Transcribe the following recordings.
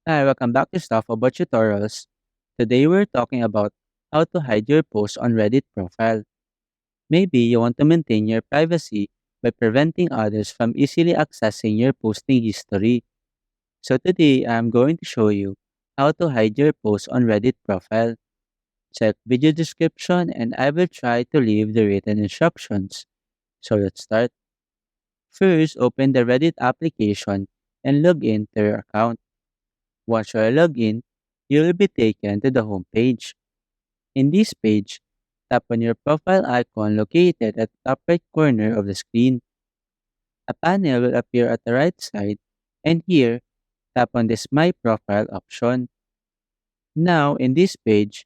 Hi, welcome back to Stuff About Tutorials. Today we're talking about how to hide your post on Reddit profile. Maybe you want to maintain your privacy by preventing others from easily accessing your posting history. So today I'm going to show you how to hide your post on Reddit profile. Check video description and I will try to leave the written instructions. So let's start. First, open the Reddit application and log in to your account. Once you are logged in, you will be taken to the home page. In this page, tap on your profile icon located at the top right corner of the screen. A panel will appear at the right side, and here, tap on this My Profile option. Now, in this page,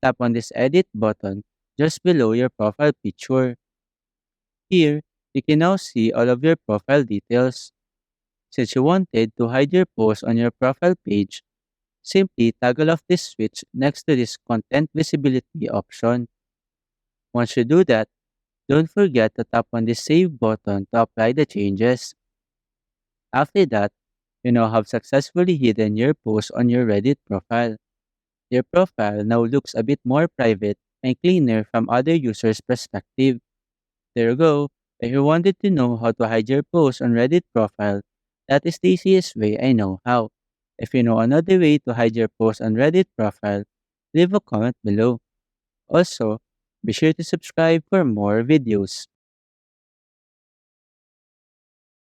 tap on this Edit button just below your profile picture. Here, you can now see all of your profile details. Since you wanted to hide your post on your profile page, simply toggle off this switch next to this Content Visibility option. Once you do that, don't forget to tap on the Save button to apply the changes. After that, you now have successfully hidden your post on your Reddit profile. Your profile now looks a bit more private and cleaner from other users' perspective. There you go. If you wanted to know how to hide your post on Reddit profile, that is the easiest way I know how. If you know another way to hide your post on Reddit profile, leave a comment below. Also, be sure to subscribe for more videos.